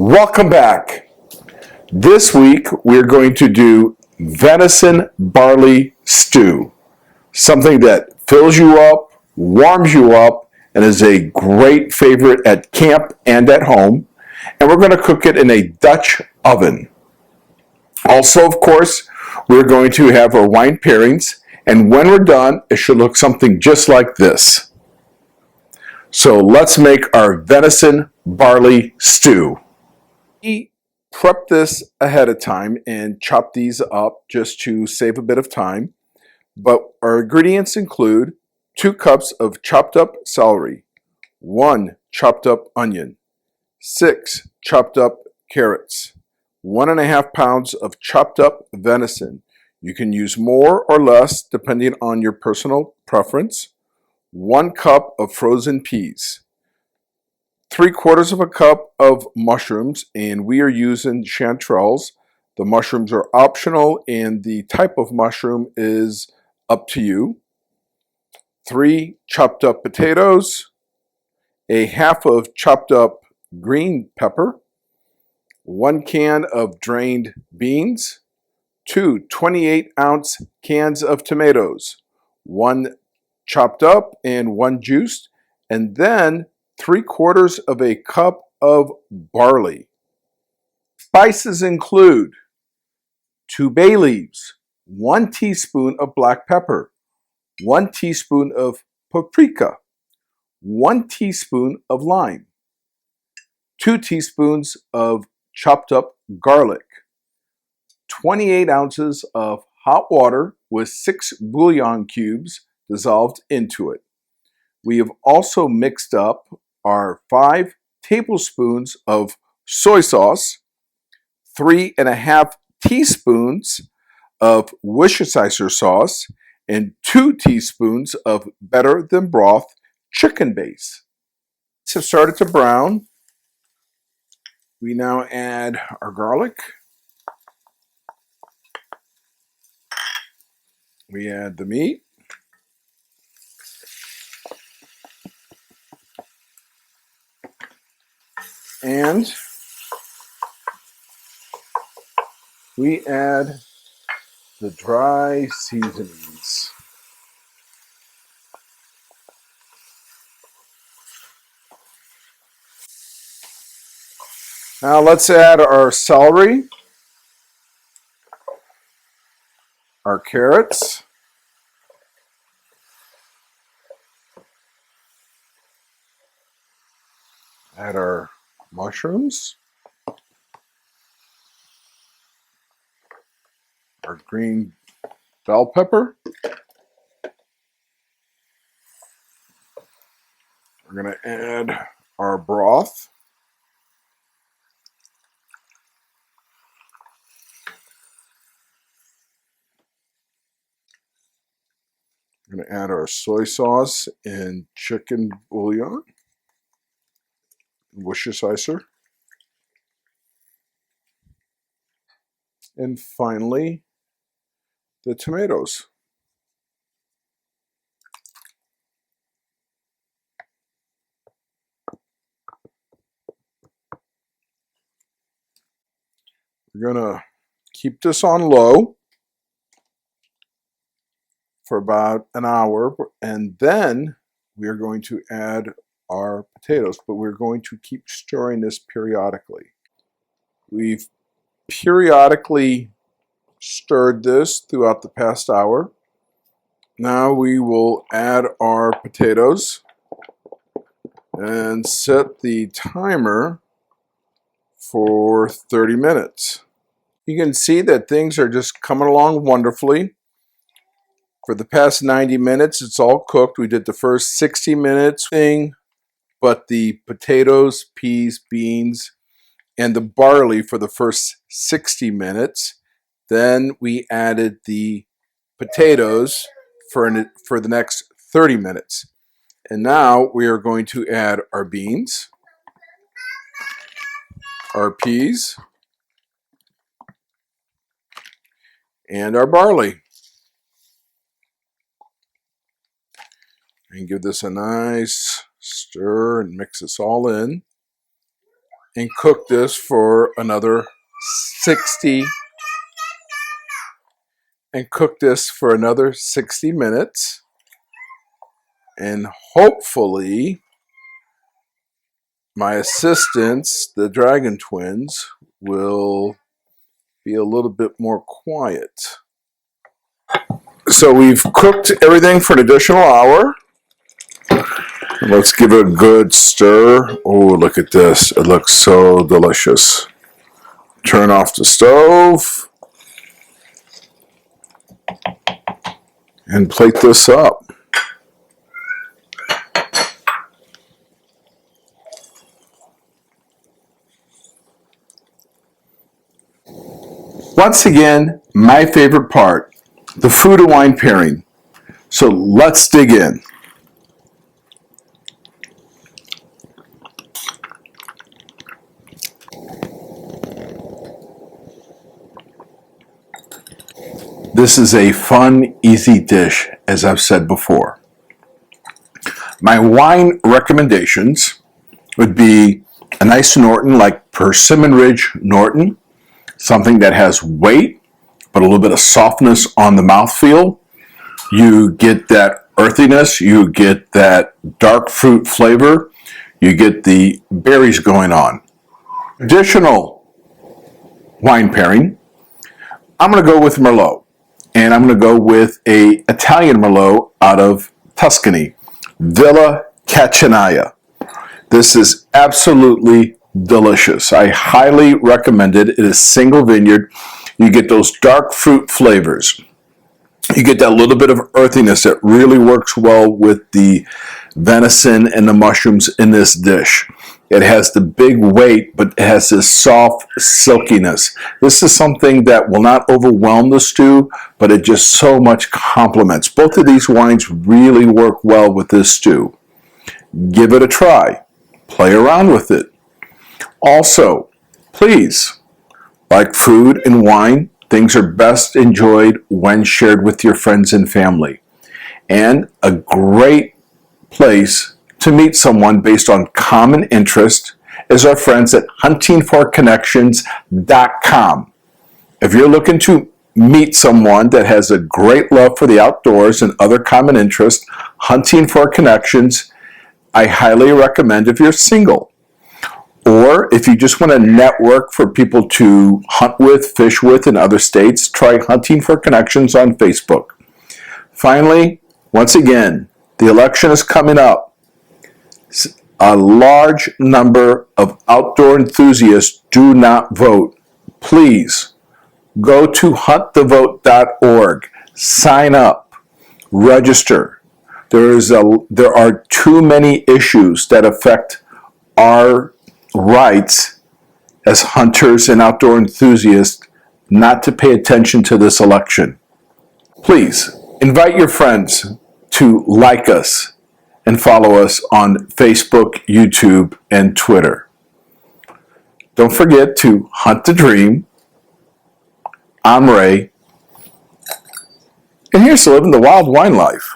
Welcome back. This week we're going to do venison barley stew, something that fills you up, warms you up, and is a great favorite at camp and at home. And we're going to cook it in a Dutch oven. Also, of course, we're going to have our wine pairings, and when we're done, it should look something just like this. So let's make our venison barley stew. We prep this ahead of time and chop these up just to save a bit of time. But our ingredients include 2 cups of chopped up celery, 1 chopped up onion, 6 chopped up carrots, 1.5 pounds of chopped up venison. You can use more or less depending on your personal preference. 1 cup of frozen peas. 3/4 of a cup of mushrooms, and we are using chanterelles. The mushrooms are optional, and the type of mushroom is up to you. 3 chopped up potatoes, a half of chopped up green pepper, 1 can of drained beans, 2 28-ounce cans of tomatoes, 1 chopped up and 1 juiced, and then 3/4 of a cup of barley. Spices include 2 bay leaves, 1 teaspoon of black pepper, 1 teaspoon of paprika, 1 teaspoon of lime, 2 teaspoons of chopped up garlic, 28 ounces of hot water with 6 bouillon cubes dissolved into it. We have also mixed up our 5 tablespoons of soy sauce, 3.5 teaspoons of Worcestershire sauce, and 2 teaspoons of better than broth chicken base. So started to brown. We now add our garlic. We add the meat. And we add the dry seasonings. Now let's add our celery, our carrots, add our mushrooms, our green bell pepper. We're going to add our broth. We're going to add our soy sauce and chicken bouillon, Worcestershire. And finally, the tomatoes. We're going to keep this on low for about an hour, and then we are going to add our potatoes, but we're going to keep stirring this periodically. We've periodically stirred this throughout the past hour. Now we will add our potatoes and set the timer for 30 minutes. You can see that things are just coming along wonderfully. For the past 90 minutes, it's all cooked. We did the first 60 minutes thing, but the potatoes, peas, beans, and the barley for the first 60 minutes. Then we added the potatoes for the next 30 minutes. And now we are going to add our beans, our peas, and our barley. And give this a nice stir and mix this all in. and cook this for another 60 minutes, and hopefully my assistants, the Dragon Twins, will be a little bit more quiet. So we've cooked everything for an additional hour. Let's give it a good stir. Oh, look at this. It looks so delicious. Turn off the stove and plate this up. Once again, my favorite part, the food and wine pairing. So let's dig in. This is a fun, easy dish, as I've said before. My wine recommendations would be a nice Norton like Persimmon Ridge Norton, something that has weight, but a little bit of softness on the mouthfeel. You get that earthiness, you get that dark fruit flavor, you get the berries going on. Additional wine pairing, I'm going to go with Merlot, and I'm going to go with a Italian Merlot out of Tuscany, Villa Caccianaia. This is absolutely delicious. I highly recommend it. It is single vineyard. You get those dark fruit flavors. You get that little bit of earthiness that really works well with the venison and the mushrooms in this dish. It has the big weight, but it has this soft silkiness. This is something that will not overwhelm the stew, but it just so much complements. Both of these wines really work well with this stew. Give it a try. Play around with it. Also, please, like food and wine, things are best enjoyed when shared with your friends and family. And a great place to meet someone based on common interest is our friends at huntingforconnections.com. If you're looking to meet someone that has a great love for the outdoors and other common interests, Hunting for Connections, I highly recommend if you're single. Or if you just want to network for people to hunt with, fish with in other states, try Hunting for Connections on Facebook. Finally, once again, the election is coming up. A large number of outdoor enthusiasts do not vote. Please go to huntthevote.org, sign up, register. There are too many issues that affect our rights as hunters and outdoor enthusiasts not to pay attention to this election. Please invite your friends to like us and follow us on Facebook, YouTube, and Twitter. Don't forget to hunt the dream. I'm Ray, and here's to living the wild wine life.